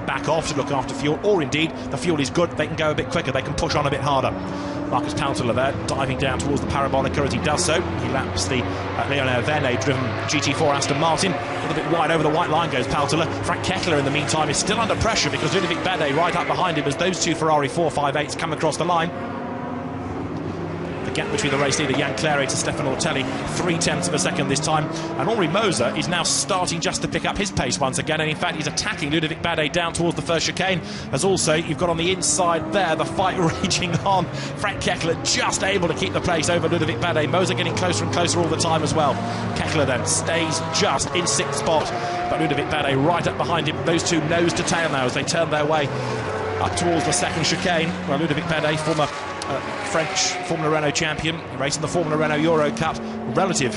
back off to look after fuel, or indeed the fuel is good, they can go a bit quicker, they can push on a bit harder. Marcus Paltela there, diving down towards the Parabolica as he does so. He laps the Leonard Verne-driven GT4 Aston Martin. A little bit wide over the white line goes Paltela. Frank Kettler, in the meantime, is still under pressure because Ludovic Badet right up behind him as those two Ferrari 458s come across the line. The gap between the race leader Jan Claret to Stefan Ortelli, 0.3 of a second this time, and Henri Moser is now starting just to pick up his pace once again, and in fact he's attacking Ludovic Badet down towards the first chicane, as also you've got on the inside there the fight raging on. Frank Kettler just able to keep the place over Ludovic Badet. Moser getting closer and closer all the time as well. Kettler then stays just in 6th spot, but Ludovic Badet right up behind him. Those two nose to tail now as they turn their way up towards the second chicane, where Ludovic Badet, former French Formula Renault champion, racing the Formula Renault Euro Cup, relative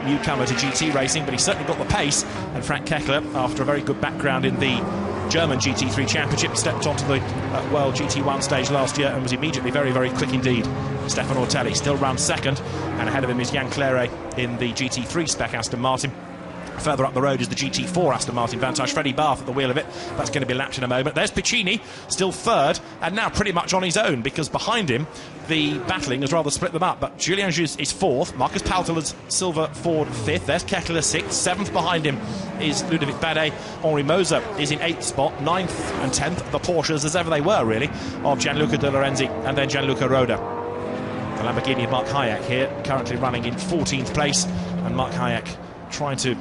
newcomer to GT racing, but he's certainly got the pace. And Frank Kettler, after a very good background in the German GT3 Championship, stepped onto the World GT1 stage last year and was immediately very, very quick indeed. Stefan Ortelli still runs second, and ahead of him is Jan Claret in the GT3 spec Aston Martin. Further up the road is the GT4 Aston Martin Vantage. Freddie Bath at the wheel of it. That's going to be lapped in a moment. There's Piccini, still third, and now pretty much on his own, because behind him the battling has rather split them up. But Julien Jus is fourth, Marcus Paltela's silver Ford fifth, there's Kettler sixth, seventh behind him is Ludovic Badet. Henri Moser is in 8th spot, 9th and 10th the Porsches, as ever they were really, of Gianluca De Lorenzi and then Gianluca Roda. The Lamborghini of Mark Hayek here, currently running in 14th place, and Mark Hayek trying to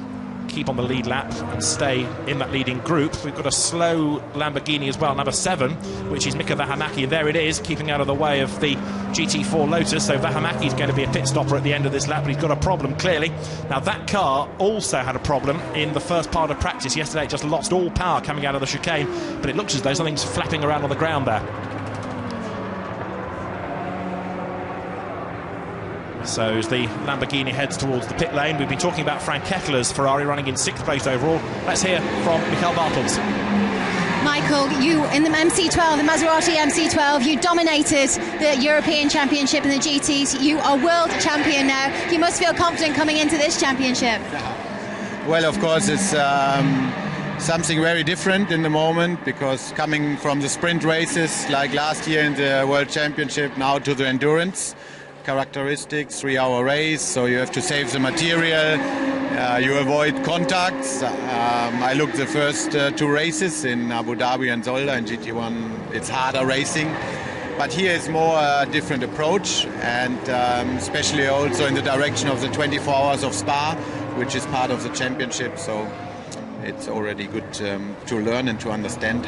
keep on the lead lap and stay in that leading group. We've got a slow Lamborghini as well, number 7, which is Mika Vähämäki, and there it is, keeping out of the way of the GT4 Lotus. So Vähämäki is going to be a pit stopper at the end of this lap, but he's got a problem clearly. Now that car also had a problem in the first part of practice yesterday. It just lost all power coming out of the chicane, but it looks as though something's flapping around on the ground there. So as the Lamborghini heads towards the pit lane, we've been talking about Frank Kettler's Ferrari running in 6th place overall. Let's hear from Michael Bartels. Michael, you in the MC12, the Maserati MC12, you dominated the European Championship in the GTs. You are world champion now. You must feel confident coming into this championship. Well, of course, it's something very different in the moment, because coming from the sprint races like last year in the World Championship now to the endurance characteristics, 3-hour race, so you have to save the material, you avoid contacts. I looked the first 2 races in Abu Dhabi and Zolder in GT1. It's harder racing, but here is more a different approach, and especially also in the direction of the 24 hours of Spa, which is part of the championship. So it's already good to learn and to understand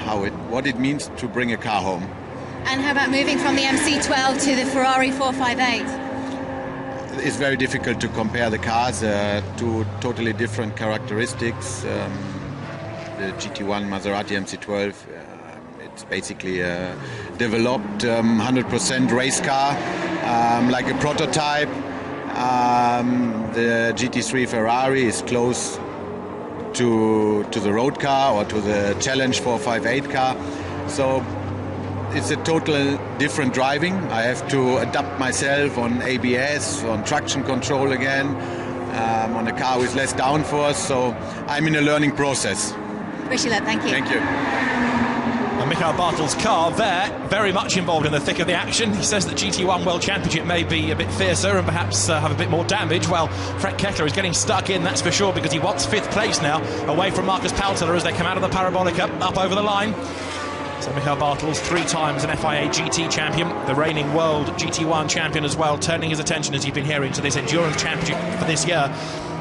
what it means to bring a car home. And how about moving from the MC12 to the Ferrari 458? It's very difficult to compare the cars, to totally different characteristics. The GT1 Maserati MC12, it's basically a developed 100% race car, like a prototype. The GT3 Ferrari is close to the road car or to the Challenge 458 car. So it's a total different driving. I have to adapt myself on ABS, on traction control again, on a car with less downforce. So I'm in a learning process. Wish you luck, thank you. Thank you. And Michael Bartel's car there, very much involved in the thick of the action. He says that GT1 World Championship may be a bit fiercer and perhaps have a bit more damage. Well, Frank Kettler is getting stuck in, that's for sure, because he wants 5th place now, away from Marcus Paltela as they come out of the Parabolica, up over the line. So Michael Bartels, 3 times an FIA GT champion, the reigning world GT1 champion as well, turning his attention, as you've been hearing, to this endurance championship for this year.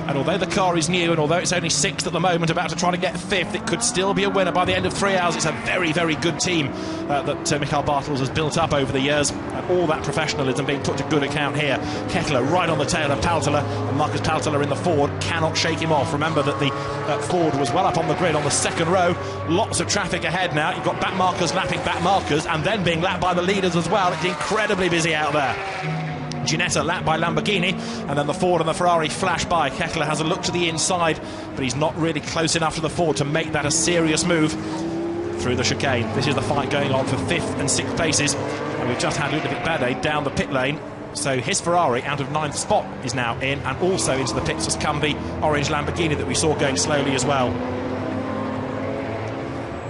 And although the car is new, and although it's only 6th at the moment, about to try to get 5th, it could still be a winner by the end of 3 hours. It's a very, very good team that Michael Bartels has built up over the years, and all that professionalism being put to good account here. Kettler right on the tail of Paltela, and Marcus Paltela in the Ford cannot shake him off. Remember that the Ford was well up on the grid on the 2nd row. Lots of traffic ahead now. You've got back markers lapping back markers, and then being lapped by the leaders as well. It's incredibly busy out there. Ginetta lapped by Lamborghini, and then the Ford and the Ferrari flash by. Kettler has a look to the inside, but he's not really close enough to the Ford to make that a serious move through the chicane. This is the fight going on for 5th and 6th places, and we've just had Ludovic Badet down the pit lane. So his Ferrari out of 9th spot is now in, and also into the pits has come the orange Lamborghini that we saw going slowly as well.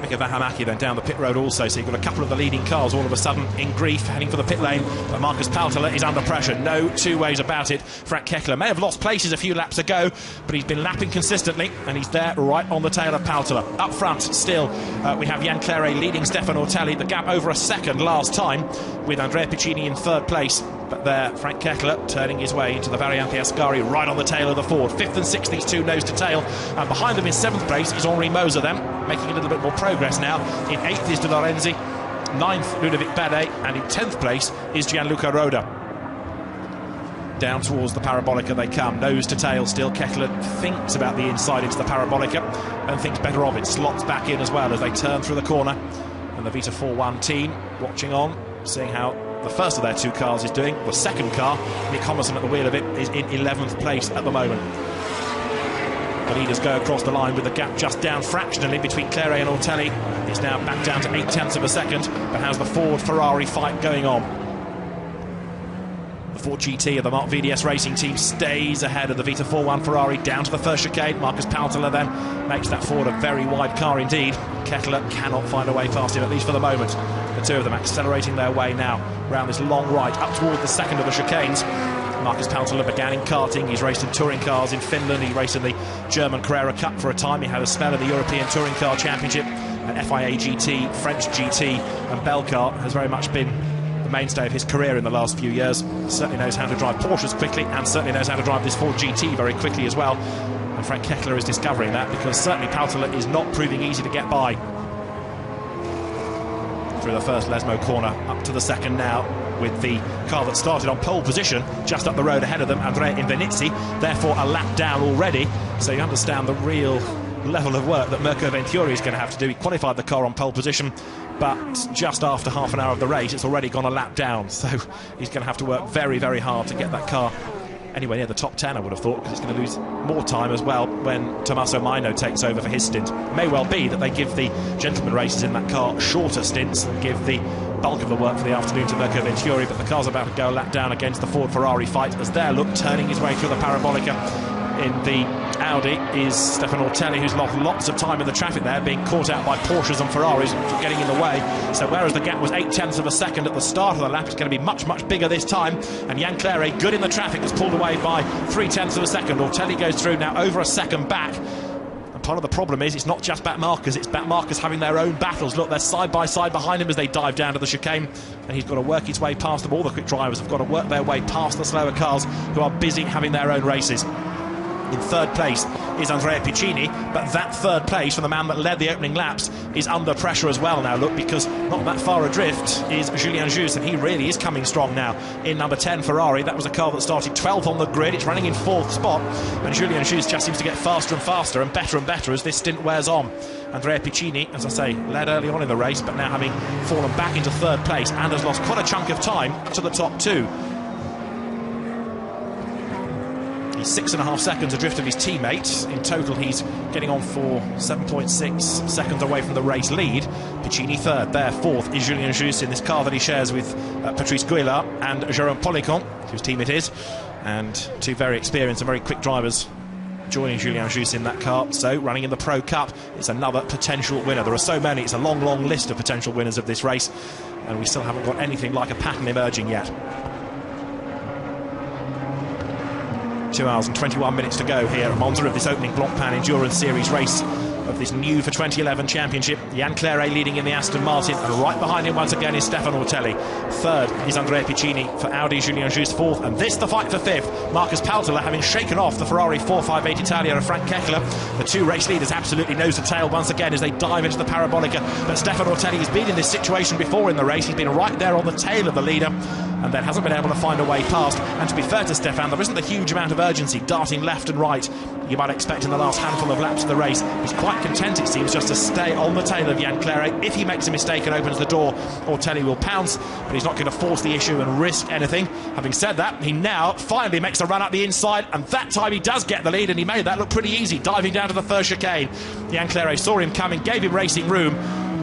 Mika Vähämäki then down the pit road also, so you've got a couple of the leading cars all of a sudden in grief, heading for the pit lane, but Marcus Pautala is under pressure, no two ways about it. Frank Kekler may have lost places a few laps ago, but he's been lapping consistently, and he's there right on the tail of Pautala. Up front still, we have Jan Claret leading Stefan Ortelli, the gap over a second last time, with Andrea Piccini in third place. But there, Frank Kekler turning his way into the Variante Ascari right on the tail of the Ford. 5th and 6th, these two nose to tail. And behind them in 7th place is Henri Moser then, making a little bit more progress now. In 8th is De Lorenzi, 9th Ludovic Bede, and in 10th place is Gianluca Roda. Down towards the Parabolica they come, nose to tail still. Kekler thinks about the inside into the Parabolica and thinks better of it. Slots back in as well as they turn through the corner. And the Vita 4-1 team watching on, seeing how the first of their two cars is doing. The second car, Nick Homerson at the wheel of it, is in 11th place at the moment. The leaders go across the line with the gap just down fractionally between Claret and Ortelli. It's now back down to 0.8 of a second. But how's the Ford-Ferrari fight going on? The Ford GT of the Mark VDS Racing Team stays ahead of the Vita 4-1 Ferrari down to the first chicane. Marcus Pautala then makes that Ford a very wide car indeed. Kekler cannot find a way past him, at least for the moment. The two of them accelerating their way now round this long right up toward the second of the chicanes. Marcus Pautala began in karting. He's raced in touring cars in Finland. He raced in the German Carrera Cup for a time. He had a spell in the European Touring Car Championship, and FIA GT, French GT and Belcar has very much been the mainstay of his career in the last few years. Certainly knows how to drive Porsches quickly, and certainly knows how to drive this Ford GT very quickly as well. And Frank Kekler is discovering that, because certainly Pautala is not proving easy to get by. Through the first Lesmo corner, up to the second now, with the car that started on pole position just up the road ahead of them, Andrea Invernizzi, therefore a lap down already. So you understand the real level of work that Mirko Venturi is going to have to do. He qualified the car on pole position, but just after half an hour of the race, it's already gone a lap down. So he's going to have to work very, very hard to get that car anywhere near the top 10, I would have thought, because it's going to lose more time as well when Tommaso Maino takes over for his stint. It may well be that they give the gentleman racers in that car shorter stints and give the bulk of the work for the afternoon to Mirko Venturi, but the car's about to go a lap down against the Ford-Ferrari fight, as there, look, turning his way through the Parabolica. In the Audi is Stefan Ortelli, who's lost lots of time in the traffic there, being caught out by Porsches and Ferraris getting in the way. So whereas the gap was 0.8 of a second at the start of the lap, it's going to be much, much bigger this time. And Jan Claret, good in the traffic, was pulled away by 0.3 of a second. Ortelli goes through now over a second back. And part of the problem is it's not just back markers, it's back markers having their own battles. Look, they're side by side behind him as they dive down to the chicane, and he's got to work his way past them. All the quick drivers have got to work their way past the slower cars who are busy having their own races. In third place is Andrea Piccini, but that third place from the man that led the opening laps is under pressure as well now, look, because not that far adrift is Julien Jus, and he really is coming strong now in number 10 Ferrari. That was a car that started 12th on the grid. It's running in 4th spot, and Julien Jus just seems to get faster and faster and better as this stint wears on. Andrea Piccini, as I say, led early on in the race, but now having fallen back into third place and has lost quite a chunk of time to the top two. He's 6.5 seconds adrift of his teammate. In total, he's getting on for 7.6 seconds away from the race lead. Piccini third, there fourth is Julien Jus in this car that he shares with Patrice Guillard and Jérôme Policon, whose team it is, and two very experienced and very quick drivers joining Julien Jus in that car. So running in the Pro Cup, it's another potential winner. There are so many, it's a long, long list of potential winners of this race, and we still haven't got anything like a pattern emerging yet. 2 hours and 21 minutes to go here at Monza of this opening Blancpain Endurance Series race of this new for 2011 championship. Jan Claret leading in the Aston Martin, and right behind him once again is Stefan Ortelli. Third is Andrea Piccini for Audi, Julien Jus fourth, and this the fight for fifth. Marcus Pautala having shaken off the Ferrari 458 Italia of Frank Kekler. The two race leaders absolutely nose to tail once again as they dive into the Parabolica, but Stefan Ortelli has been in this situation before in the race. He's been right there on the tail of the leader and then hasn't been able to find a way past. And to be fair to Stefan, there isn't a huge amount of urgency darting left and right you might expect in the last handful of laps of the race. He's quite content, it seems, just to stay on the tail of Jan Claret. If he makes a mistake and opens the door, Ortelli will pounce, but he's not going to force the issue and risk anything. Having said that, he now finally makes a run up the inside, and that time he does get the lead, and he made that look pretty easy, diving down to the first chicane. Jan Claret saw him coming, gave him racing room,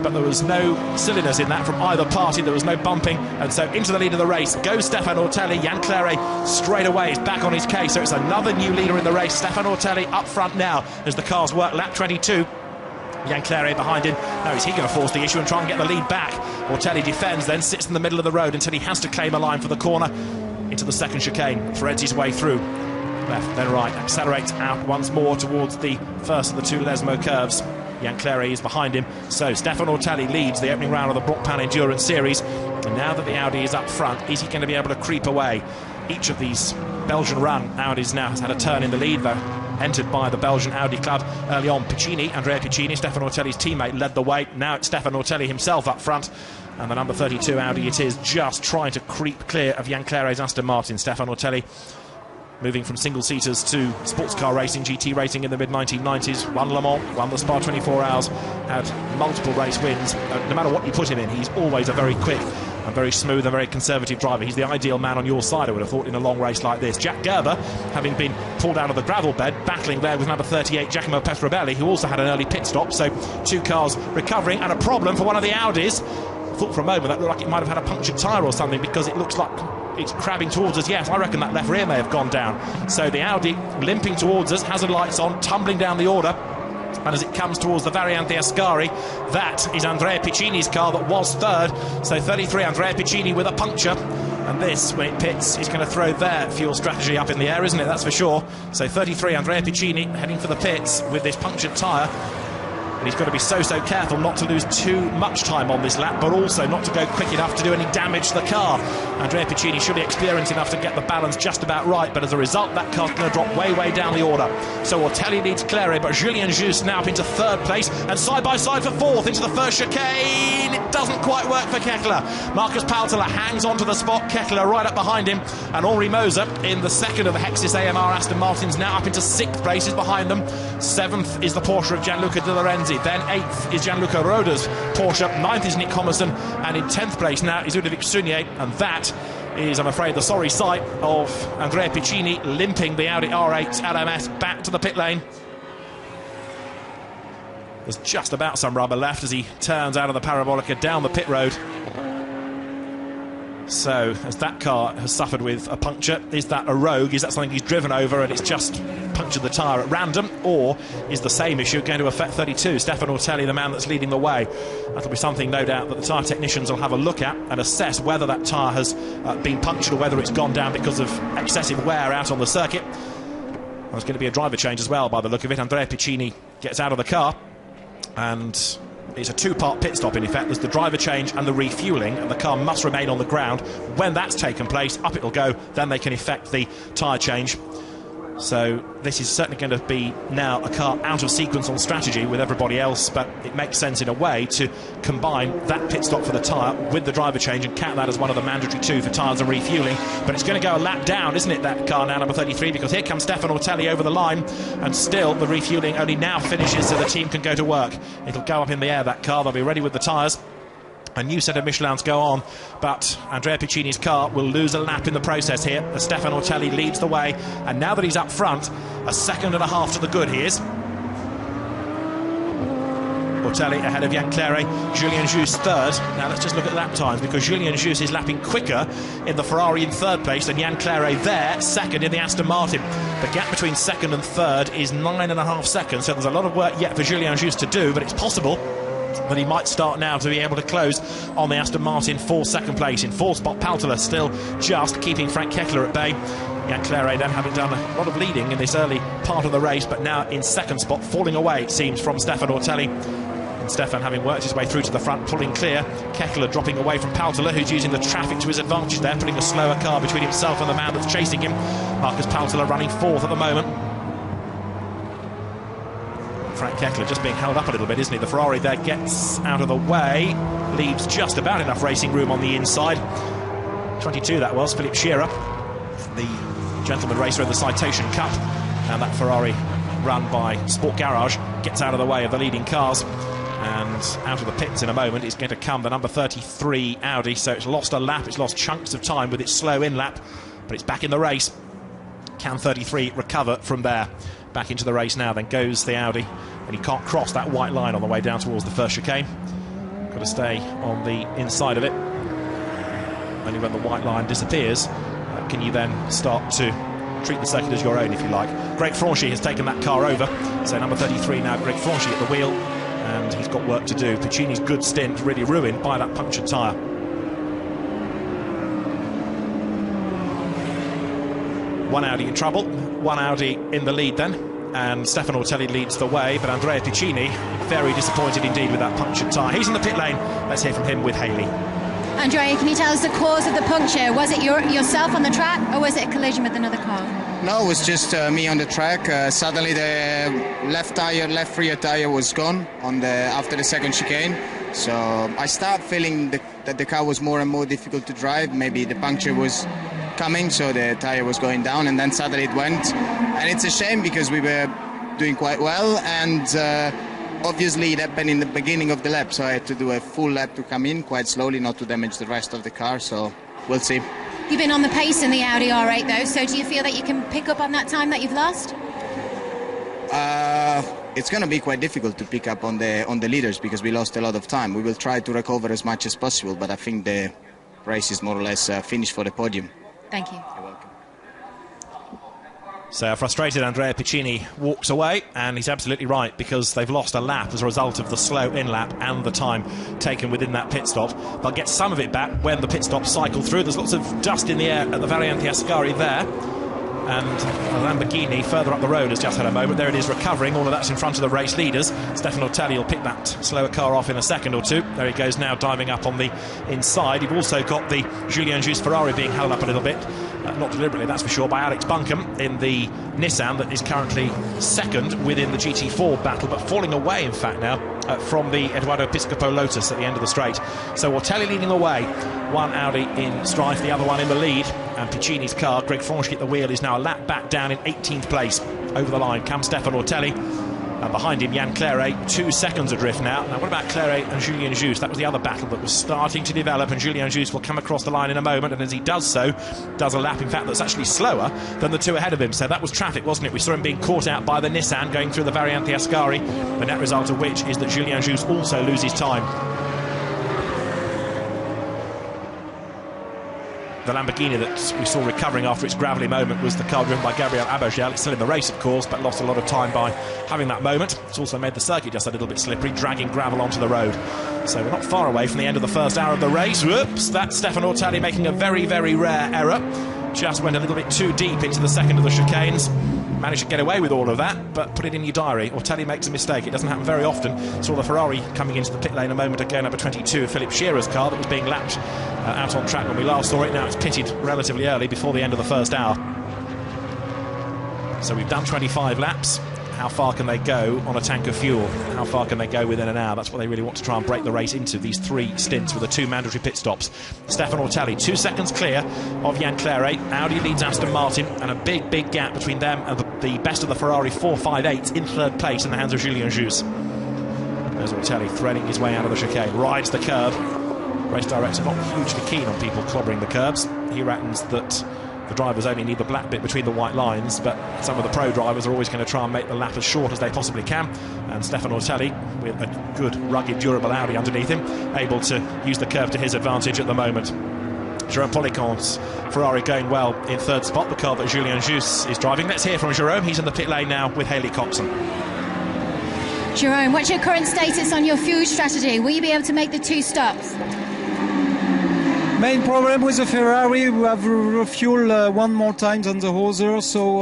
but there was no silliness in that from either party. There was no bumping, and so into the lead of the race goes Stefan Ortelli. Jan Claret straight away is back on his case, so it's another new leader in the race. Stefan Ortelli up front now as the cars work lap 22. Jan Claret behind him. Now is he going to force the issue and try and get the lead back? Ortelli defends, then sits in the middle of the road until he has to claim a line for the corner. Into the second chicane, threads his way through. Left, then right, accelerates out once more towards the first of the two Lesmo curves. Jan Claret is behind him, so Stefan Ortelli leads the opening round of the Blancpain Endurance Series. And now that the Audi is up front, is he going to be able to creep away? Each of these Belgian run Audis now has had a turn in the lead, though. Entered by the Belgian Audi club early on. Andrea Piccini, Stefan Ortelli's teammate, led the way. Now it's Stefan Ortelli himself up front. And the number 32 Audi it is, just trying to creep clear of Jan Claret's Aston Martin. Stefan Ortelli moving from single-seaters to sports car racing, GT racing in the mid-1990s, won Le Mans, won the Spa 24 Hours, had multiple race wins. No matter what you put him in, he's always a very quick and very smooth and very conservative driver. He's the ideal man on your side, I would have thought, in a long race like this. Jack Gerber, having been pulled out of the gravel bed, battling there with number 38, Giacomo Petrobelli, who also had an early pit stop, so two cars recovering, and a problem for one of the Audis. I thought for a moment that looked like it might have had a punctured tyre or something, because it looks like it's crabbing towards us. Yes, I reckon that left rear may have gone down. So the Audi limping towards us, hazard lights on, tumbling down the order. And as it comes towards the Variante Ascari, that is Andrea Piccini's car that was third. So 33, Andrea Piccini with a puncture. And this, when it pits, is going to throw their fuel strategy up in the air, isn't it? That's for sure. So 33, Andrea Piccini heading for the pits with this punctured tyre. And he's got to be so careful not to lose too much time on this lap, but also not to go quick enough to do any damage to the car. Andrea Piccini should be experienced enough to get the balance just about right, but as a result, that car's going to drop way down the order. So Ortelli leads Claret, but Julien Juste now up into third place, and side by side for fourth into the first chicane. It doesn't quite work for Keckler. Marcus Paltela hangs on to the spot, Keckler right up behind him, and Henri Moser in the second of the Hexis AMR Aston Martins, now up into sixth place, is behind them. Seventh is the Porsche of Gianluca De Lorenzi. Then 8th is Gianluca Roda's Porsche, 9th is Nick Homerson, and in 10th place now is Ludovic Sunier, and that is, I'm afraid, the sorry sight of Andrea Piccini limping the Audi R8 LMS back to the pit lane. There's just about some rubber left as he turns out of the Parabolica down the pit road. So, as that car has suffered with a puncture, is that a rogue? Is that something he's driven over and it's just punctured the tyre at random? Or is the same issue going to affect 32, Stefan Ortelli, the man that's leading the way? That'll be something, no doubt, that the tyre technicians will have a look at and assess whether that tyre has been punctured or whether it's gone down because of excessive wear out on the circuit. There's going to be a driver change as well, by the look of it. Andrea Piccini gets out of the car, and it's a two-part pit stop in effect. There's the driver change and the refuelling, and the car must remain on the ground. When that's taken place, up it'll go, then they can effect the tyre change. So this is certainly going to be now a car out of sequence on strategy with everybody else, but it makes sense in a way to combine that pit stop for the tyre with the driver change and count that as one of the mandatory two for tyres and refuelling. But it's going to go a lap down, isn't it, that car now, number 33, because here comes Stefan Ortelli over the line, and still the refuelling only now finishes so the team can go to work. It'll go up in the air, that car. They'll be ready with the tyres. A new set of Michelins go on, but Andrea Piccini's car will lose a lap in the process here as Stefan Ortelli leads the way, and now that he's up front, a second and a half to the good he is. Ortelli ahead of Jan Claret, Julien Juste third. Now let's just look at lap times, because Julien Juste is lapping quicker in the Ferrari in third place than Jan Claret there, second in the Aston Martin. The gap between second and third is 9.5 seconds, so there's a lot of work yet for Julien Juste to do, but it's possible that he might start now to be able to close on the Aston Martin for second place. In fourth spot, Paltela still just keeping Frank Keckler at bay. Jan Claret then having done a lot of leading in this early part of the race, but now in second spot, falling away, it seems, from Stefan Ortelli. And Stefan having worked his way through to the front, pulling clear. Keckler dropping away from Paltela, who's using the traffic to his advantage there, putting a slower car between himself and the man that's chasing him. Marcus Paltela running fourth at the moment. Frank Keckler just being held up a little bit, isn't he? The Ferrari there gets out of the way, leaves just about enough racing room on the inside. 22 that was, Philippe Scherer, the gentleman racer in the Citation Cup, and that Ferrari run by Sport Garage gets out of the way of the leading cars, and out of the pits in a moment is going to come the number 33 Audi. So it's lost a lap, it's lost chunks of time with its slow in lap, but it's back in the race. Can 33 recover from there? Back into the race now, then goes the Audi, and he can't cross that white line on the way down towards the first chicane. Got to stay on the inside of it. Only when the white line disappears can you then start to treat the circuit as your own, if you like. Greg Franchi has taken that car over, so number 33 now, Greg Franchi at the wheel, and he's got work to do. Piccini's good stint really ruined by that punctured tyre. One Audi in trouble, one Audi in the lead then, and Stefano Ortelli leads the way, but Andrea Piccini very disappointed indeed with that punctured tyre. He's in the pit lane. Let's hear from him with Haley. Andrea, can you tell us the cause of the puncture? Was it yourself on the track, or was it a collision with another car? No, it was just me on the track. Suddenly the left rear tire was gone after the second chicane. So I started feeling that the car was more and more difficult to drive. Maybe the puncture was coming, so the tire was going down, and then suddenly it went. And it's a shame because we were doing quite well, and obviously it happened in the beginning of the lap, so I had to do a full lap to come in quite slowly, not to damage the rest of the car, so we'll see. You've been on the pace in the Audi R8 though, so do you feel that you can pick up on that time that you've lost? It's going to be quite difficult to pick up on the leaders because we lost a lot of time. We will try to recover as much as possible, but I think the race is more or less finished for the podium. Thank you. You're welcome. So a frustrated Andrea Piccini walks away, and he's absolutely right, because they've lost a lap as a result of the slow in-lap and the time taken within that pit stop. They'll get some of it back when the pit stops cycle through. There's lots of dust in the air at the Variante Ascari there, and a Lamborghini further up the road has just had a moment. There it is, recovering. All of that's in front of the race leaders. Stefano Ortelli will pick that slower car off in a second or two. There he goes now, diving up on the inside. You've also got the Julien Juste Ferrari being held up a little bit, not deliberately, that's for sure, by Alex Buncombe in the Nissan that is currently second within the GT4 battle, but falling away, in fact, now from the Edoardo Piscopo Lotus at the end of the straight. So Ortelli leading the way, one Audi in strife, the other one in the lead, and Piccini's car, Greg Franchi at the wheel, is now a lap back down in 18th place. Over the line comes Stefano Ortelli, and behind him Yann Claret, 2 seconds adrift now. Now what about Claret and Julien Juste? That was the other battle that was starting to develop, and Julien Juste will come across the line in a moment, and as he does so, does a lap in fact that's actually slower than the two ahead of him. So that was traffic, wasn't it? We saw him being caught out by the Nissan going through the Variante Ascari, the net result of which is that Julien Juste also loses time. The Lamborghini that we saw recovering after its gravelly moment was the car driven by Gabriel Abogel. It's still in the race, of course, but lost a lot of time by having that moment. It's also made the circuit just a little bit slippery, dragging gravel onto the road. So we're not far away from the end of the first hour of the race. Whoops, that's Stefano Ortelli making a very, very rare error. Just went a little bit too deep into the second of the chicanes. Managed to get away with all of that, but put it in your diary. Ortelli makes a mistake. It doesn't happen very often. Saw the Ferrari coming into the pit lane a moment ago, number 22, Philippe Scheerer's car that was being lapped out on track when we last saw it. Now it's pitted relatively early before the end of the first hour. So we've done 25 laps. How far can they go on a tank of fuel? How far can they go within an hour? That's what they really want to try and break the race into, these 3 stints with the 2 mandatory pit stops. Stefano Ortelli, 2 seconds clear of Yann Claret. Audi leads Aston Martin, and a big, big gap between them and the best of the Ferrari 458 in 3rd place in the hands of Julien Juste. There's Ortelli threading his way out of the chicane, rides the curb. Race director not hugely keen on people clobbering the curbs. He reckons that the drivers only need the black bit between the white lines, but some of the pro drivers are always going to try and make the lap as short as they possibly can, and Stefano Ortelli, with a good, rugged, durable Audi underneath him, able to use the curve to his advantage at the moment. Jérôme Policon's Ferrari going well in 3rd spot, the car that Julien Juste is driving. Let's hear from Jérôme. He's in the pit lane now with Haley Coxon. Jérôme, what's your current status on your fuel strategy? Will you be able to make the 2 stops? Main problem with the Ferrari, we have refuel one more time than the other. So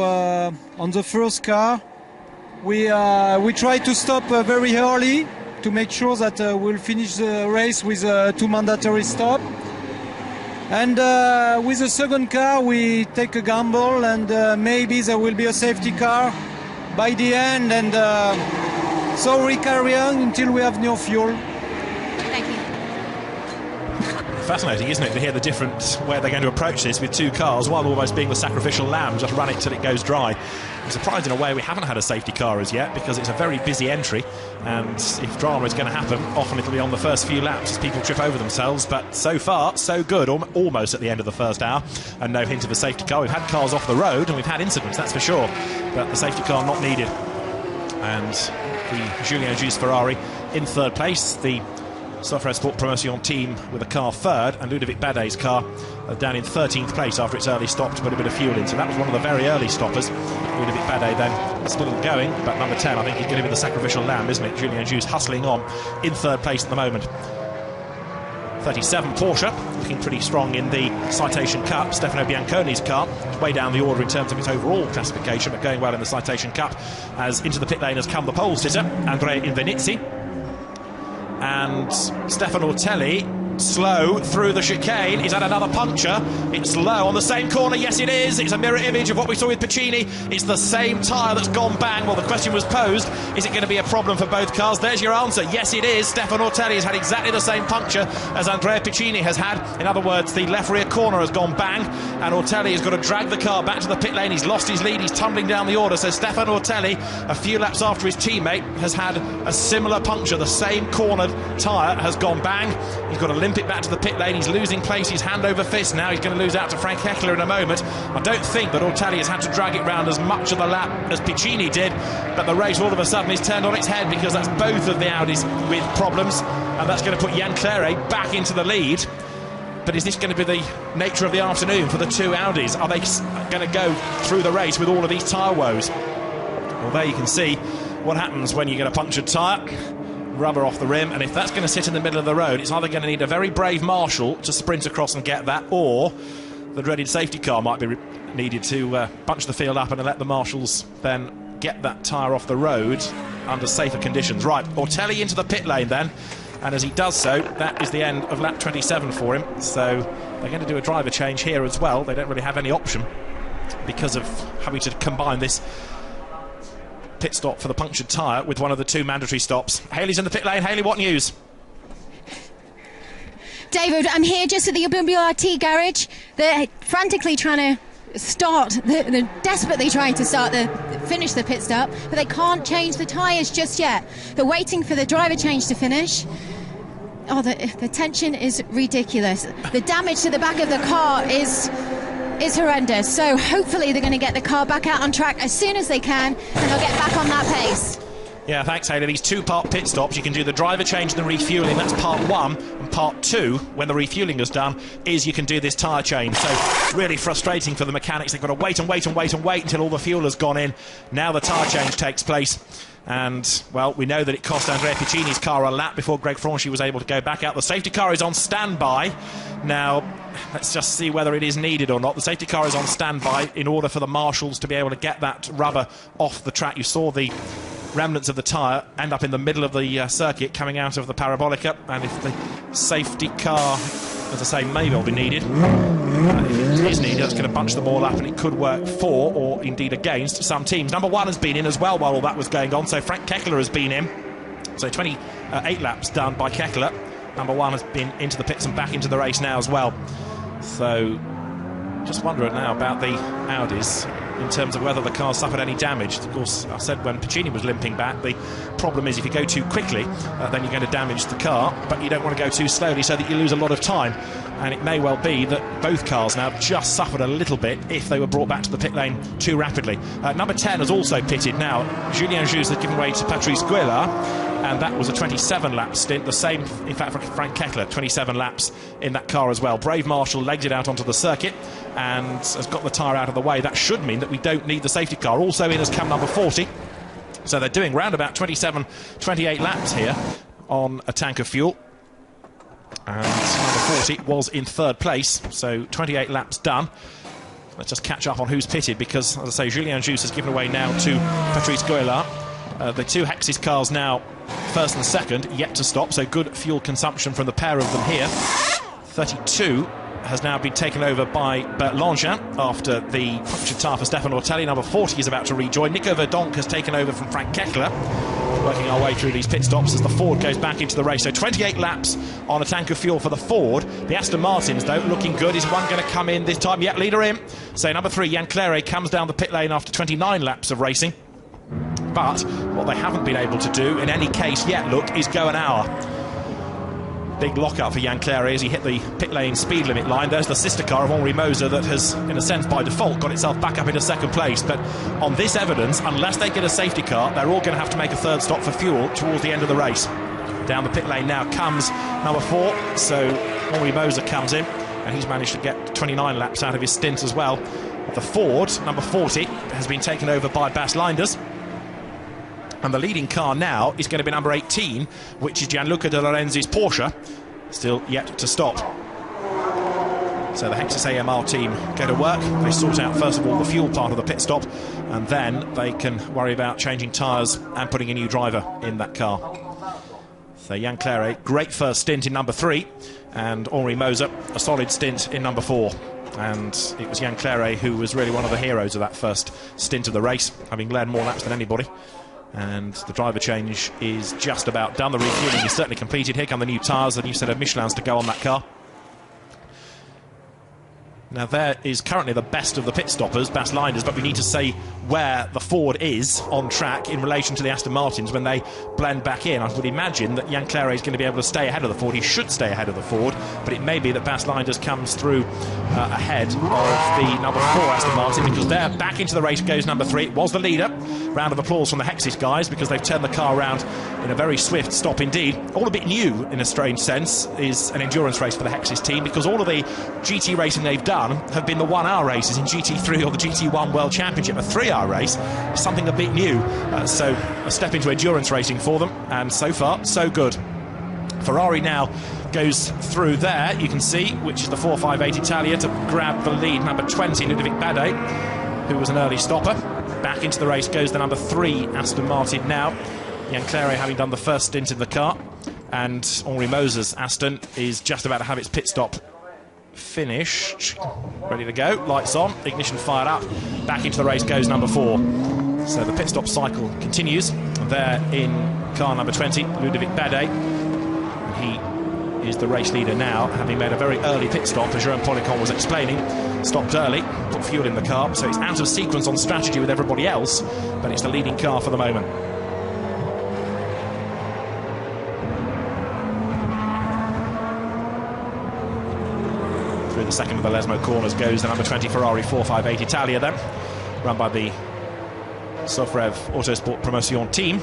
on the first car, we try to stop very early to make sure that we'll finish the race with 2 mandatory stops. And with the second car, we take a gamble, and maybe there will be a safety car by the end, and so we carry on until we have no fuel. Thank you. Fascinating, isn't it, to hear the different way they're going to approach this with 2 cars, one almost being the sacrificial lamb, just run it till it goes dry. I'm surprised in a way we haven't had a safety car as yet, because it's a very busy entry, and if drama is going to happen, often it'll be on the first few laps as people trip over themselves. But so far, so good, almost at the end of the first hour, and no hint of a safety car. We've had cars off the road and we've had incidents, that's for sure, but the safety car not needed. And the Julien Juste Ferrari in 3rd place, the Sofra Sport Promotion team with a car 3rd, and Ludovic Badet's car down in 13th place after it's early stopped to put a bit of fuel in. So that was one of the very early stoppers. Ludovic Badet then still going, but number 10, I think he's going to be the sacrificial lamb, isn't it? Julien Jousse hustling on in third place at the moment. 37 Porsche, looking pretty strong in the Citation Cup. Stefano Bianconi's car, way down the order in terms of its overall classification, but going well in the Citation Cup, as into the pit lane has come the pole sitter, Andrea Invernizzi. And Stefano Ortelli, slow through the chicane. He's had another puncture. It's low on the same corner. Yes, it is. It's a mirror image of what we saw with Piccini. It's the same tyre that's gone bang. Well, the question was posed, is it going to be a problem for both cars? There's your answer. Yes, it is. Stefano Ortelli has had exactly the same puncture as Andrea Piccini has had. In other words, the left rear corner has gone bang, and Ortelli has got to drag the car back to the pit lane. He's lost his lead. He's tumbling down the order. So Stefano Ortelli, a few laps after his teammate, has had a similar puncture. The same cornered tyre has gone bang. He's got to limp it back to the pit lane. He's losing place. He's hand over fist now. He's going to lose out to Frank Heckler in a moment. I don't think that Ortelli has had to drag it round as much of the lap as Piccini did, but the race all of a sudden is turned on its head, because that's both of the Audis with problems, and that's going to put Jan Claret back into the lead. But is this going to be the nature of the afternoon for the two Audis? Are they going to go through the race with all of these tyre woes? Well, there you can see what happens when you get a punctured tyre. Rubber off the rim, and if that's going to sit in the middle of the road, it's either going to need a very brave marshal to sprint across and get that, or the dreaded safety car might be needed to bunch the field up and let the marshals then get that tyre off the road under safer conditions. Right, Ortelli into the pit lane then, and as he does so, that is the end of lap 27 for him. So they're going to do a driver change here as well. They don't really have any option because of having to combine this pit stop for the punctured tyre with one of the two mandatory stops. Hayley's in the pit lane. Hayley, what news? David, I'm here just at the WRT garage. They're frantically trying to start, they're desperately trying to finish the pit stop, but they can't change the tyres just yet. They're waiting for the driver change to finish. Oh, the tension is ridiculous. The damage to the back of the car is horrendous. So hopefully they're going to get the car back out on track as soon as they can, and they'll get back on that pace. Yeah, thanks, Hayley. These two-part pit stops, you can do the driver change and the refuelling. That's part one. And part two, when the refuelling is done, is you can do this tyre change. So really frustrating for the mechanics. They've got to wait and wait and wait and wait until all the fuel has gone in. Now the tyre change takes place. And, well, we know that it cost Andrea Piccini's car a lap before Greg Franchi was able to go back out. The safety car is on standby. Now, let's just see whether it is needed or not. The safety car is on standby in order for the marshals to be able to get that rubber off the track. You saw the remnants of the tyre end up in the middle of the circuit coming out of the parabolica, and if the safety car, as I say, may well be needed, and if it is needed, that's going to bunch them all up, and it could work for, or indeed against, some teams. Number one has been in as well while all that was going on, so Frank Keckler has been in. So 28 laps done by Keckler. Number one has been into the pits and back into the race now as well. So just wondering now about the Audis in terms of whether the car suffered any damage. Of course, I said when Piccini was limping back, the problem is if you go too quickly, then you're going to damage the car, but you don't want to go too slowly so that you lose a lot of time. And it may well be that both cars now just suffered a little bit if they were brought back to the pit lane too rapidly. Number 10 has also pitted now. Julien Jousse has given way to Patrice Guélard, and that was a 27-lap stint. The same, in fact, for Frank Keckler, 27 laps in that car as well. Brave Marshall legged it out onto the circuit and has got the tyre out of the way. That should mean that we don't need the safety car. Also in has come number 40. So they're doing round about 27, 28 laps here on a tank of fuel. And number 40 was in third place, so 28 laps done. Let's just catch up on who's pitted, because, as I say, Julien Jousse has given away now to Patrice Guélard. The two Hexis cars now, first and second, yet to stop, so good fuel consumption from the pair of them here. 32 has now been taken over by Bert Langin after the punctured tyre for Stefano Ortelli. Number 40 is about to rejoin. Nico Verdonk has taken over from Frank Keckler. Working our way through these pit stops as the Ford goes back into the race. So 28 laps on a tank of fuel for the Ford. The Aston Martins, though, looking good. Is one going to come in this time? Yet, leader in. So number 3, Jan Claret, comes down the pit lane after 29 laps of racing. But what they haven't been able to do, in any case yet, look, is go an hour. Big lockup for Jan Claret as he hit the pit lane speed limit line. There's the sister car of Henri Moser that has, in a sense, by default, got itself back up into second place. But on this evidence, unless they get a safety car, they're all going to have to make a third stop for fuel towards the end of the race. Down the pit lane now comes number 4. So Henri Moser comes in, and he's managed to get 29 laps out of his stint as well. The Ford, number 40, has been taken over by Bas Leinders. And the leading car now is going to be number 18, which is Gianluca De Lorenzi's Porsche, still yet to stop. So the Hexus AMR team go to work. They sort out, first of all, the fuel part of the pit stop, and then they can worry about changing tyres and putting a new driver in that car. So Jan Claret, great first stint in number 3, and Henri Moser, a solid stint in number 4. And it was Jan Claret who was really one of the heroes of that first stint of the race, having led more laps than anybody. And the driver change is just about done. The refueling is certainly completed. Here come the new tyres, the new set of Michelins to go on that car. Now there is currently the best of the pit stoppers, Bas Leinders, but we need to say where the Ford is on track in relation to the Aston Martins when they blend back in. I would imagine that Jan Claret is going to be able to stay ahead of the Ford. He should stay ahead of the Ford, but it may be that Bas Leinders comes through ahead of the number 4 Aston Martin, because there, back into the race goes number 3. It was the leader. Round of applause from the Hexis guys, because they've turned the car around in a very swift stop indeed. All a bit new, in a strange sense, is an endurance race for the Hexis team, because all of the GT racing they've done have been the 1 hour races in GT3 or the GT1 World Championship. A 3 hour race is something a bit new, so a step into endurance racing for them, and so far so good. Ferrari now goes through there, you can see, which is the 458 Italia to grab the lead. Number 20 Ludovic Badet, who was an early stopper. Back into the race goes the number 3 Aston Martin now, Jan Claret having done the first stint in the car, and Henri Moser's Aston is just about to have its pit stop finished, ready to go, lights on, ignition fired up. Back into the race goes number 4. So the pit stop cycle continues. There in car number 20, Ludovic Badet. He is the race leader now, having made a very early pit stop, as Jerome Policon was explaining. Stopped early, put fuel in the car, so it's out of sequence on strategy with everybody else, but it's the leading car for the moment. Through the second of the Lesmo corners goes the number 20 Ferrari 458 Italia then, run by the Sofrev Autosport Promotion team.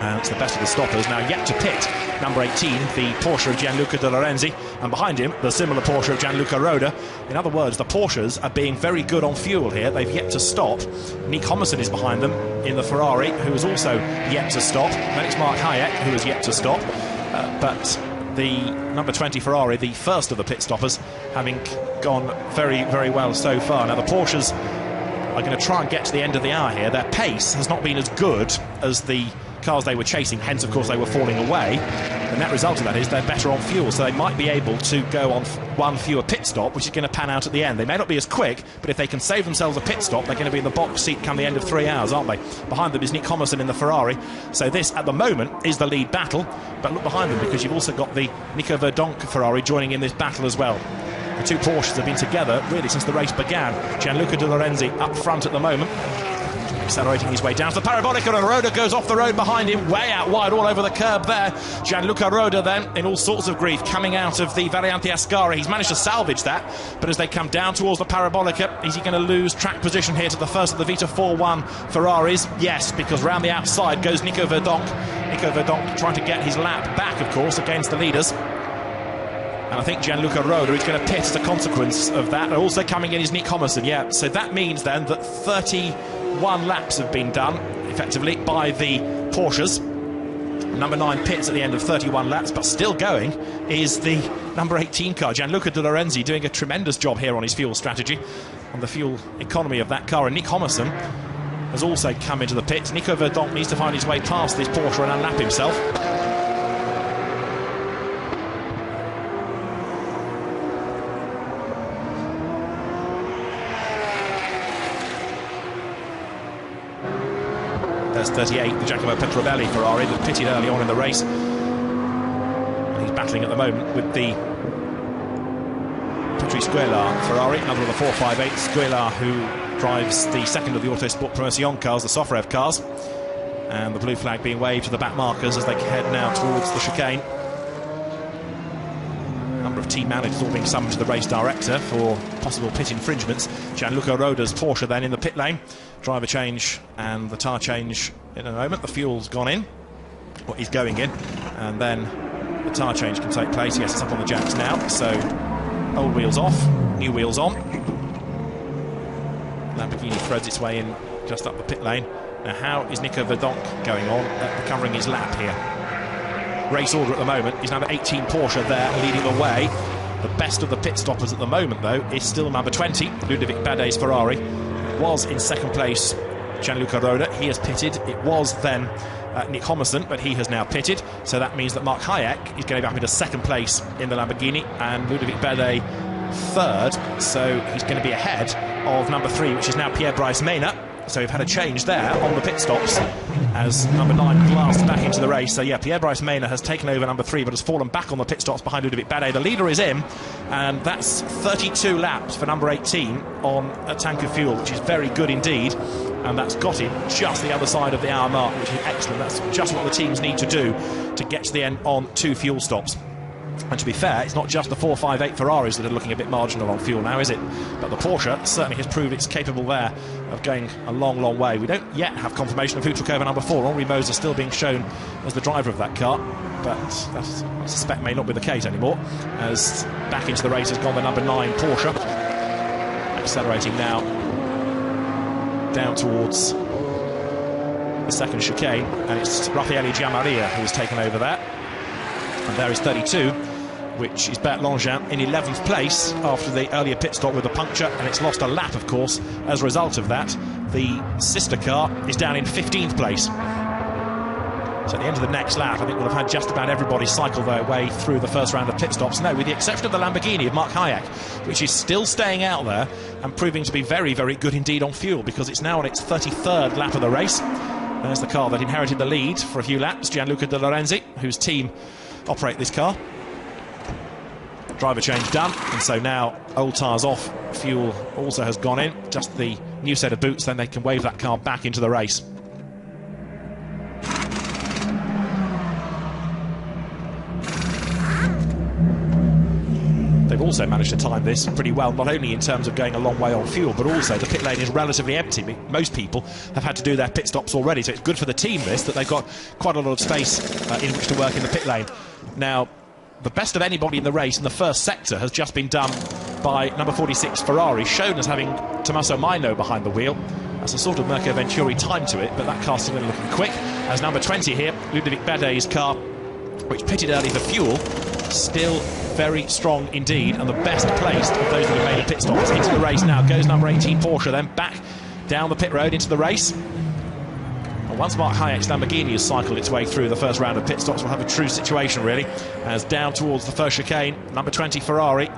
And it's the best of the stoppers. Now yet to pit, number 18, the Porsche of Gianluca De Lorenzi, and behind him, the similar Porsche of Gianluca Roda. In other words, the Porsches are being very good on fuel here. They've yet to stop. Nick Homerson is behind them in the Ferrari, who is also yet to stop. Then it's Mark Hayek, who is yet to stop. But the number 20 Ferrari, the first of the pit stoppers, having gone very, very well so far. Now the Porsches are going to try and get to the end of the hour here. Their pace has not been as good as the cars they were chasing, hence of course they were falling away. The net result of that is they're better on fuel, so they might be able to go on one fewer pit stop, which is going to pan out at the end. They may not be as quick, but if they can save themselves a pit stop, they're going to be in the box seat come the end of 3 hours, aren't they? Behind them is Nick Homerson in the Ferrari, so this at the moment is the lead battle. But look behind them, because you've also got the Nico Verdonk Ferrari joining in this battle as well. The two Porsches have been together really since the race began. Gianluca De Lorenzi up front at the moment, accelerating his way down to the Parabolica, and Roda goes off the road behind him, way out wide, all over the curb there. Gianluca Roda then in all sorts of grief, coming out of the Variante Ascari. He's managed to salvage that, but as they come down towards the Parabolica, is he going to lose track position here to the first of the Vita 4-1 Ferraris? Yes, because round the outside goes Nico Verdonk. Nico Verdonk trying to get his lap back, of course, against the leaders. And I think Gianluca Roda is going to pit as a consequence of that. And also coming in is Nick Homerson, yeah. So that means then that 31 laps have been done, effectively, by the Porsches. Number 9 pits at the end of 31 laps, but still going is the number 18 car, Gianluca De Lorenzi, doing a tremendous job here on his fuel strategy, on the fuel economy of that car. And Nick Homerson has also come into the pits. Nico Verdonk needs to find his way past this Porsche and unlap himself. There's 38, the Giacomo Petrobelli Ferrari that pitted early on in the race. And he's battling at the moment with the Petri Squelar Ferrari, another of the 458. Squelar, who drives the second of the Autosport Promotion cars, the Sofrev cars. And the blue flag being waved to the back markers as they head now towards the chicane. A number of team managers all being summoned to the race director for possible pit infringements. Gianluca Roda's Porsche then in the pit lane. Driver change and the tyre change in a moment. The fuel's gone in, or he's going in, and then the tyre change can take place. Yes, it's up on the jacks now, so old wheels off, new wheels on. Lamborghini threads its way in just up the pit lane. Now, how is Nico Verdonk going on at recovering his lap here? Race order at the moment is number 18 Porsche there leading the way. The best of the pit stoppers at the moment, though, is still number 20, Ludovic Badet's Ferrari. It was in second place Gianluca Roda. He has pitted. It was then Nick Homerson, but he has now pitted. So that means that Mark Hayek is going up into second place in the Lamborghini, and Ludovic Badet third. So he's going to be ahead of number 3, which is now Pierre-Brice Mena. So we've had a change there on the pit stops as number 9 blasts back into the race. So yeah, Pierre-Brice Mena has taken over number 3 but has fallen back on the pit stops behind Ludovic Badet. The leader is in, and that's 32 laps for number 18 on a tank of fuel, which is very good indeed. And that's got him just the other side of the hour mark, which is excellent. That's just what the teams need to do to get to the end on 2 fuel stops. And to be fair, it's not just the 458 Ferraris that are looking a bit marginal on fuel now, is it? But the Porsche certainly has proved it's capable there of going a long, long way. We don't yet have confirmation of who took over number 4. Henri Moser still being shown as the driver of that car, but that, I suspect, may not be the case anymore, as back into the race has gone the number 9 Porsche. Accelerating now down towards the second chicane, and it's Raffaele Giammaria who has taken over there. And there is 32, which is Bert Langin in 11th place after the earlier pit stop with a puncture, and it's lost a lap, of course, as a result of that. The sister car is down in 15th place. So at the end of the next lap, I think we'll have had just about everybody cycle their way through the first round of pit stops. No, with the exception of the Lamborghini of Mark Hayek, which is still staying out there and proving to be very, very good indeed on fuel, because it's now on its 33rd lap of the race. There's the car that inherited the lead for a few laps, Gianluca De Lorenzi, whose team operate this car. Driver change done, and so now old tyres off, fuel also has gone in, just the new set of boots, then they can wave that car back into the race. They've also managed to time this pretty well, not only in terms of going a long way on fuel, but also the pit lane is relatively empty. Most people have had to do their pit stops already, so it's good for the team, this, that they've got quite a lot of space in which to work in the pit lane. Now, the best of anybody in the race in the first sector has just been done by number 46 Ferrari, shown as having Tommaso Maino behind the wheel. That's a sort of Mirko Venturi time to it, but that car's still looking quick. As number 20 here, Ludovic Badet's car, which pitted early for fuel, still very strong indeed, and the best placed of those that have made a pit stop. Into the race now goes number 18 Porsche, then back down the pit road into the race. And once Mark Hayek's Lamborghini has cycled its way through the first round of pit stops, we'll have a true situation really, as down towards the first chicane, number 20 Ferrari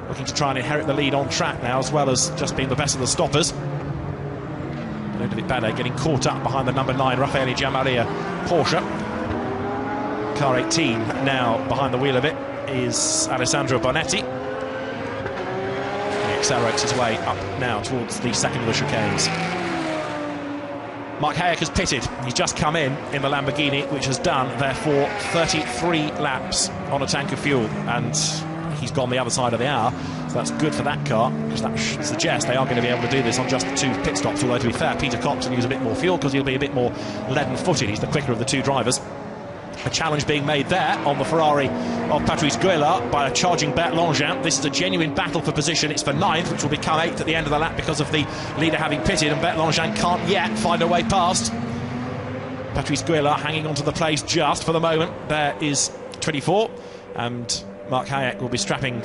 looking to try and inherit the lead on track now, as well as just being the best of the stoppers. Ludovic Badet getting caught up behind the number 9 Raffaele Giammaria Porsche. Car 18 now behind the wheel of it is Alessandro Bonetti. He accelerates his way up now towards the second of the chicanes. Mark Hayek has pitted. He's just come in the Lamborghini, which has done, therefore, 33 laps on a tank of fuel, and he's gone the other side of the hour, so that's good for that car, because that suggests they are going to be able to do this on just 2 pit stops, although to be fair, Peter Cox will use a bit more fuel because he'll be a bit more leaden-footed. He's the quicker of the 2 drivers. A challenge being made there on the Ferrari of Patrice Guélard by a charging Bert Langin. This is a genuine battle for position. It's for 9th, which will become 8th at the end of the lap because of the leader having pitted, and Bert Langin can't yet find a way past. Patrice Guélard hanging onto the place just for the moment. There is 24, and Mark Hayek will be strapping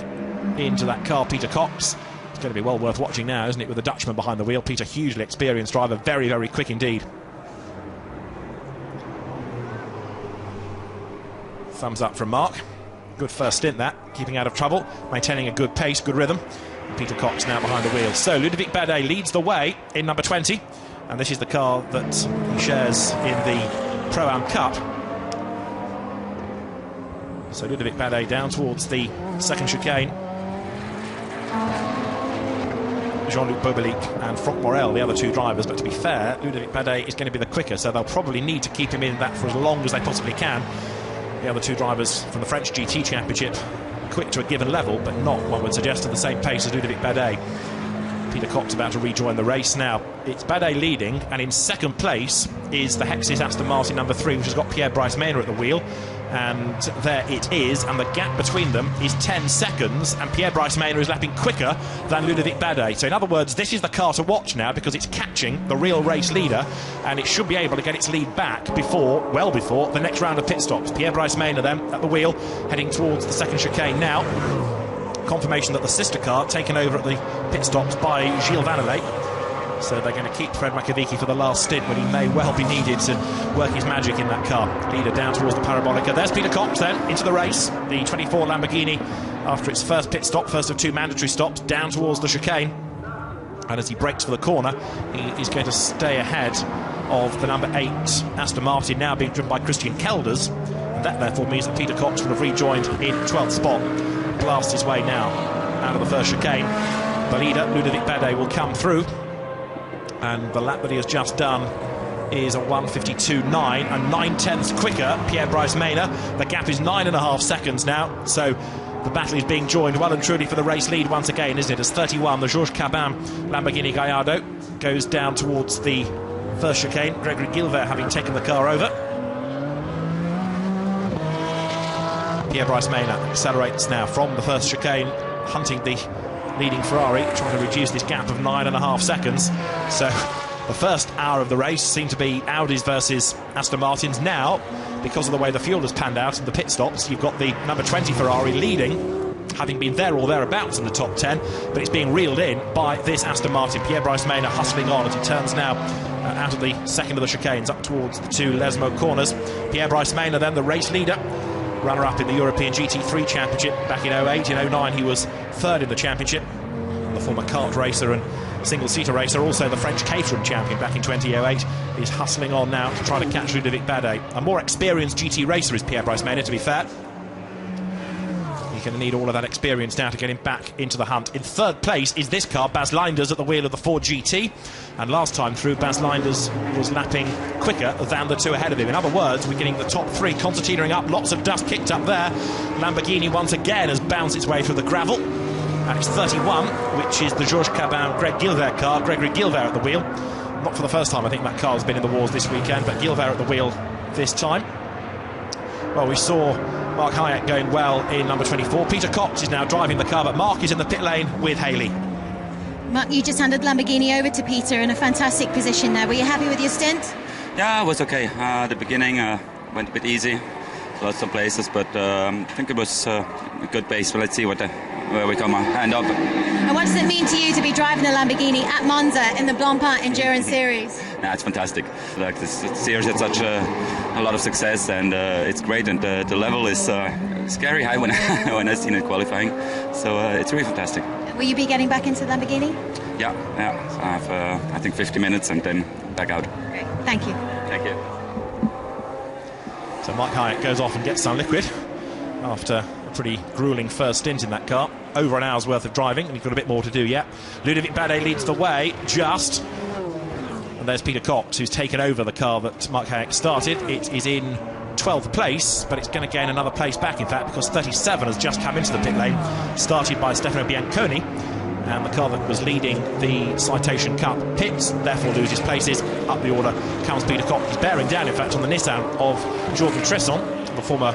into that car, Peter Cox. It's going to be well worth watching now, isn't it, with the Dutchman behind the wheel. Peter, hugely experienced driver, very, very quick indeed. Thumbs up from Mark. Good first stint that, keeping out of trouble, maintaining a good pace, good rhythm. Peter Cox now behind the wheel. So Ludovic Badet leads the way in number 20, and this is the car that he shares in the Pro-Am Cup. So Ludovic Badet down towards the second chicane. Jean-Luc Bobelic and Franck Morel, the other 2 drivers, but to be fair, Ludovic Badet is going to be the quicker, so they'll probably need to keep him in that for as long as they possibly can. The other 2 drivers from the French GT Championship, quick to a given level, but not, one would suggest, at the same pace as Ludovic Badet. Peter Cox about to rejoin the race now. It's Badet leading, and in second place is the Hexis Aston Martin number 3, which has got Pierre-Brice Mena at the wheel. And there it is, and the gap between them is 10 seconds, and Pierre-Bryce Maynard is lapping quicker than Ludovic Badet. So in other words, this is the car to watch now, because it's catching the real race leader, and it should be able to get its lead back well before the next round of pit stops. Pierre-Bryce Maynard then at the wheel, heading towards the second chicane now. Confirmation that the sister car taken over at the pit stops by Gilles Vannelet. So they're going to keep Fred Makovici for the last stint, when he may well be needed to work his magic in that car. Leader down towards the Parabolica. There's Peter Cox then, into the race. The 24 Lamborghini, after its first pit stop, first of 2 mandatory stops, down towards the chicane. And as he brakes for the corner, he is going to stay ahead of the number 8 Aston Martin, now being driven by Christian Kelders. And that therefore means that Peter Cox will have rejoined in 12th spot. Blasts his way now out of the first chicane. The leader, Ludovic Badet, will come through. And the lap that he has just done is a 1:52.9, and 9/10ths quicker, Pierre-Bryce Maynard. The gap is 9.5 seconds now, so the battle is being joined well and truly for the race lead once again, isn't it? As 31, the Georges Cabin Lamborghini Gallardo goes down towards the first chicane, Gregory Gilbert having taken the car over. Pierre-Bryce Maynard accelerates now from the first chicane, hunting the leading Ferrari, trying to reduce this gap of 9.5 seconds. So the first hour of the race seemed to be Audis versus Aston Martins. Now, because of the way the fuel has panned out in the pit stops, you've got the number 20 Ferrari leading, having been there or thereabouts in the top 10, but it's being reeled in by this Aston Martin. Pierre-Bryce Maynard hustling on as he turns now out of the second of the chicanes up towards the 2 Lesmo corners. Pierre-Bryce Maynard then the race leader, runner-up in the European GT3 Championship back in 08. In 09 he was third in the championship. The former kart racer and single-seater racer, also the French Caterham champion back in 2008, is hustling on now to try to catch Ludovic Badet. A more experienced GT racer is Pierre-Bryce Maynard, to be fair. He's going to need all of that experience now to get him back into the hunt. In third place is this car, Bas Linders, at the wheel of the Ford GT. And last time through, Bas Linders was lapping quicker than the 2 ahead of him. In other words, we're getting the top 3 concertinaing up. Lots of dust kicked up there. Lamborghini once again has bounced its way through the gravel. And it's 31, which is the Georges Cabin Greg Gilbert car. Gregory Gilbert at the wheel. Not for the first time, I think that car has been in the wars this weekend, but Gilbert at the wheel this time. Well, we saw Mark Hayek going well in number 24. Peter Cox is now driving the car, but Mark is in the pit lane with Haley. Mark, you just handed Lamborghini over to Peter in a fantastic position there. Were you happy with your stint? Yeah, it was okay. The beginning went a bit easy, lots of places, but I think it was a good base. So let's see where we come end up. And what does it mean to you to be driving a Lamborghini at Monza in the Blancpain Endurance Series? Nah, it's fantastic. Like this series had such a lot of success, and it's great. And the level is scary high when I seen it qualifying. So it's really fantastic. Will you be getting back into the Lamborghini? Yeah. So I have I think 50 minutes and then back out. Great. Thank you. Thank you. So Mike Hayek goes off and gets some liquid after a pretty gruelling first stint in that car. Over an hour's worth of driving, and he's got a bit more to do yet. Ludovic Badet leads the way, just. And there's Peter Cox, who's taken over the car that Mark Hayek started. It is in 12th place, but it's going to gain another place back, in fact, because 37 has just come into the pit lane, started by Stefano Bianconi. And the car that was leading the Citation Cup pits therefore loses places. Up the order comes Peter Cox. He's bearing down, in fact, on the Nissan of Jordan Tresson, the former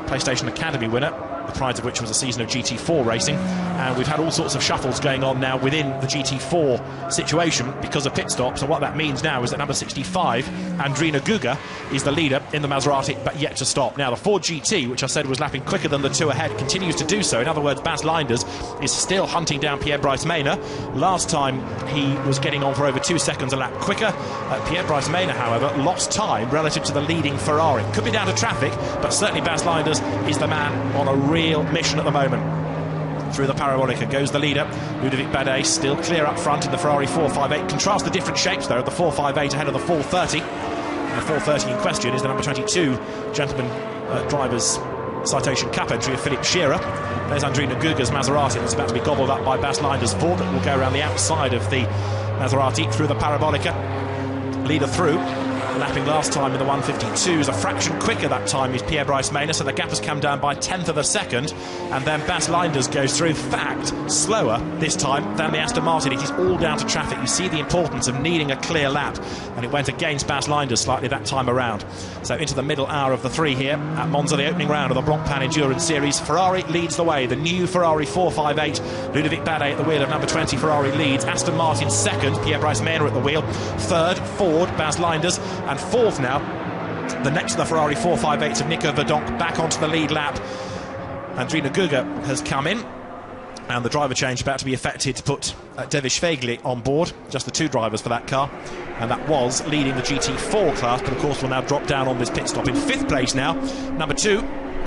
PlayStation Academy winner, the prize of which was a season of GT4 racing. And we've had all sorts of shuffles going on now within the GT4 situation because of pit stops. And what that means now is that number 65, Andrina Guga, is the leader in the Maserati, but yet to stop. Now, the Ford GT, which I said was lapping quicker than the 2 ahead, continues to do so. In other words, Bas Linders is still hunting down Pierre-Bryce Maynard. Last time he was getting on for over 2 seconds a lap quicker. Pierre-Bryce Maynard, however, lost time relative to the leading Ferrari. Could be down to traffic, but certainly Bas Linders is the man on a real mission at the moment. Through the Parabolica goes the leader, Ludovic Badet, still clear up front in the Ferrari 458. Contrast the different shapes, though, of the 458 ahead of the 430. And the 430 in question is the number 22 gentleman driver's Citation Cup entry of Philippe Scherer. There's Andrina Guga's Maserati that's about to be gobbled up by Bas Linders' Ford. Will go around the outside of the Maserati through the Parabolica. Leader through. lapping last time in the 152s. A fraction quicker that time is Pierre-Bryce Maynard, so the gap has come down by 1/10 of a second. And then Bas Linders goes through, in fact, slower this time than the Aston Martin. It is all down to traffic. You see the importance of needing a clear lap, and it went against Bas Linders slightly that time around. So into the middle hour of the 3 here at Monza, the opening round of the Blancpain Endurance Series. Ferrari leads the way. The new Ferrari 458. Ludovic Badet at the wheel of number 20. Ferrari leads. Aston Martin second. Pierre-Bryce Maynard at the wheel. Third, Ford, Bas Linders. And fourth now, the next of the Ferrari 458s of Nico Verdonk back onto the lead lap. Andrina Guga has come in, and the driver change about to be effected to put Devis Fegli on board. Just the 2 drivers for that car, and that was leading the GT4 class, but of course will now drop down on this pit stop. In 5th place now, number 2,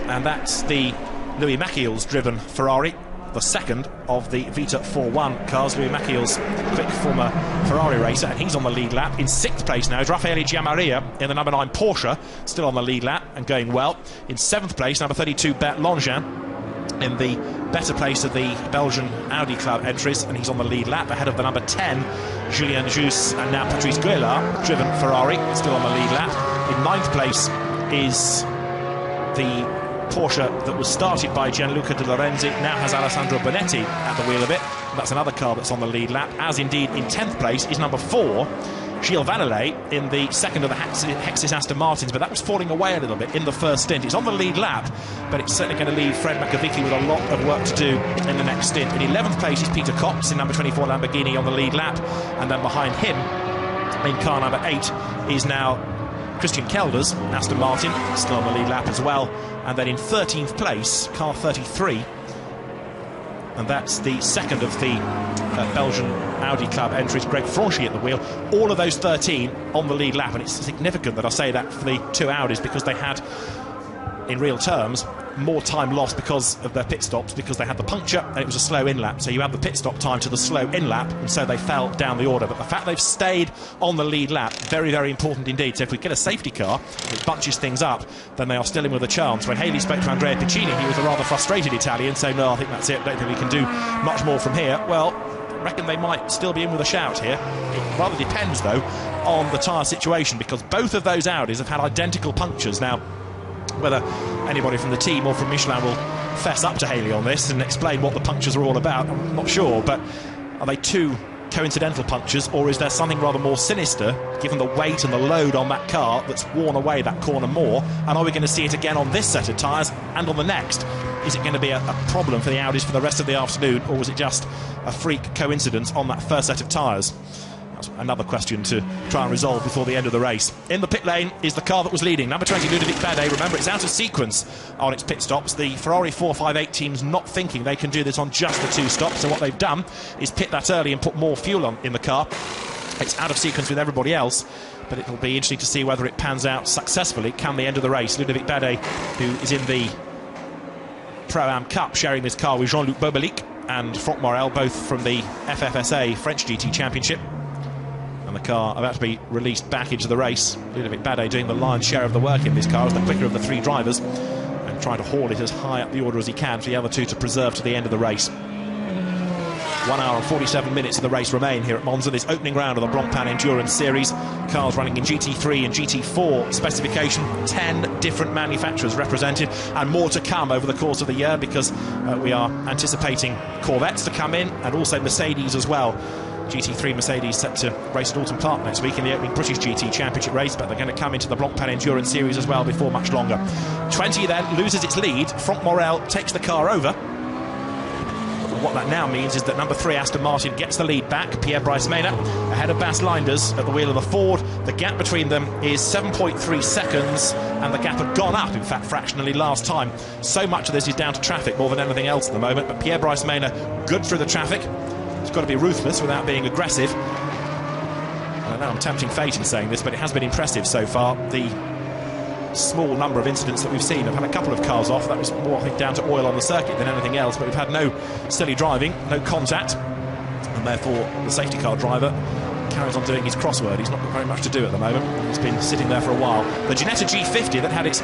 and that's the Louis Machiel's driven Ferrari, the second of the Vita 4-1 cars. Louis Machiel's quick former Ferrari racer, and he's on the lead lap. In 6th place now is Raffaele Giammaria in the number 9 Porsche, still on the lead lap and going well. In 7th place, number 32 Bert Longin in the better place of the Belgian Audi Club entries, and he's on the lead lap ahead of the number 10 Julien Jus, and now Patrice Guélard, driven Ferrari, still on the lead lap. In 9th place is the Porsche that was started by Gianluca De Lorenzi, now has Alessandro Bonetti at the wheel of it. That's another car that's on the lead lap, as indeed in 10th place is number 4 Gilles Vannelet in the second of the Hexis Aston Martins, but that was falling away a little bit in the first stint. It's on the lead lap, but it's certainly going to leave Fred Macavicki with a lot of work to do in the next stint. In 11th place is Peter Cox in number 24 Lamborghini on the lead lap, and then behind him in car number 8 is now Christian Kelders, Aston Martin, still on the lead lap as well. And then in 13th place, car 33, and that's the second of the Belgian Audi Club entries, Greg Franchi at the wheel. All of those 13 on the lead lap, and it's significant that I say that for the 2 Audis, because they had, in real terms, more time lost because of their pit stops, because they had the puncture and it was a slow in lap. So you add the pit stop time to the slow in lap, and so they fell down the order. But the fact they've stayed on the lead lap, very, very important indeed. So if we get a safety car that bunches things up, then they are still in with a chance. When Haley spoke to Andrea Piccini, he was a rather frustrated Italian, saying, no, I think that's it, don't think we can do much more from here. Well, I reckon they might still be in with a shout here. It rather depends, though, on the tyre situation, because both of those Audis have had identical punctures. Now, whether anybody from the team or from Michelin will fess up to Haley on this and explain what the punctures are all about, I'm not sure, but are they 2 coincidental punctures, or is there something rather more sinister, given the weight and the load on that car, that's worn away that corner more? And are we going to see it again on this set of tyres and on the next? Is it going to be a problem for the Audis for the rest of the afternoon, or was it just a freak coincidence on that first set of tyres? That's another question to try and resolve before the end of the race. In the pit lane is the car that was leading, number 20 Ludovic Badet. Remember, it's out of sequence on its pit stops. The Ferrari 458 team's not thinking they can do this on just the 2 stops, so what they've done is pit that early and put more fuel in the car. It's out of sequence with everybody else, but it'll be interesting to see whether it pans out successfully come the end of the race. Ludovic Badet, who is in the Pro-Am Cup, sharing this car with Jean-Luc Bobelic and Franck Morel, both from the FFSA French GT Championship. And the car about to be released back into the race. Ludovic Badet doing the lion's share of the work in this car as the quicker of the 3 drivers, and trying to haul it as high up the order as he can for the other 2 to preserve to the end of the race. 1 hour and 47 minutes of the race remain here at Monza, this opening round of the Blancpain Endurance Series. Cars running in GT3 and GT4 specification, 10 different manufacturers represented, and more to come over the course of the year, because we are anticipating Corvettes to come in, and also Mercedes as well. GT3 Mercedes set to race at Alton Park next week in the opening British GT Championship race, but they're going to come into the Blancpain Endurance Series as well before much longer. 20 then loses its lead. Franck Morel takes the car over. And what that now means is that number 3 Aston Martin gets the lead back. Pierre-Bryce Maynard ahead of Bas Linders at the wheel of the Ford. The gap between them is 7.3 seconds, and the gap had gone up, in fact, fractionally last time. So much of this is down to traffic more than anything else at the moment, but Pierre-Bryce Maynard good through the traffic. It's got to be ruthless without being aggressive. I know I'm tempting fate in saying this, but it has been impressive so far. The small number of incidents that we've seen. I've had a couple of cars off. That was more, I think, down to oil on the circuit than anything else, but we've had no silly driving, no contact, and therefore the safety car driver carries on doing his crossword. He's not got very much to do at the moment. He's been sitting there for a while. The Ginetta G50 that had its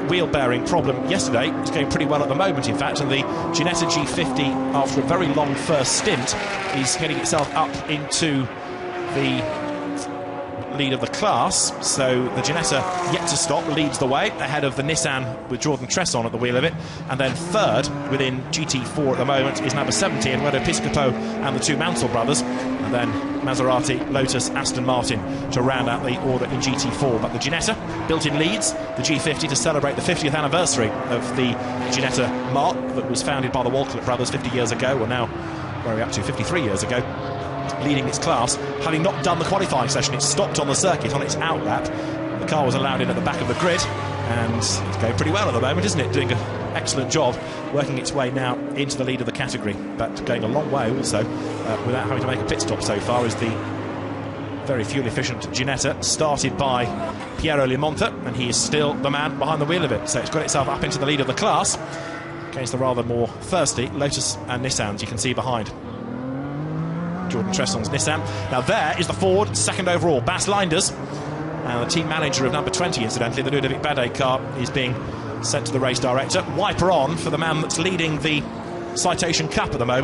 wheel bearing problem yesterday is going pretty well at the moment, in fact, and the Ginetta G50, after a very long first stint, is getting itself up into the lead of the class. So the Ginetta yet to stop leads the way ahead of the Nissan with Jordan Tresson at the wheel of it, and then third within GT4 at the moment is number 70 Eduardo Piscopo and the two Mansell brothers, and then Maserati, Lotus, Aston Martin to round out the order in GT4. But the Ginetta built in Leeds, the G50, to celebrate the 50th anniversary of the Ginetta marque that was founded by the Walcott brothers 50 years ago, or now where are we up to, 53 years ago, leading its class. Having not done the qualifying session, it stopped on the circuit on its out lap. The car was allowed in at the back of the grid, and it's going pretty well at the moment, isn't it? Doing an excellent job, working its way now into the lead of the category, but going a long way also without having to make a pit stop so far, is the very fuel efficient Ginetta, started by Piero Limonta, and he is still the man behind the wheel of it. So it's got itself up into the lead of the class against the rather more thirsty Lotus and Nissans you can see behind Jordan Tresson's Nissan. Now there is the Ford second overall, Bas Linders, and the team manager of number 20, incidentally, the Ludovic Badet car, is being sent to the race director. Wiper on for the man that's leading the Citation Cup at the moment.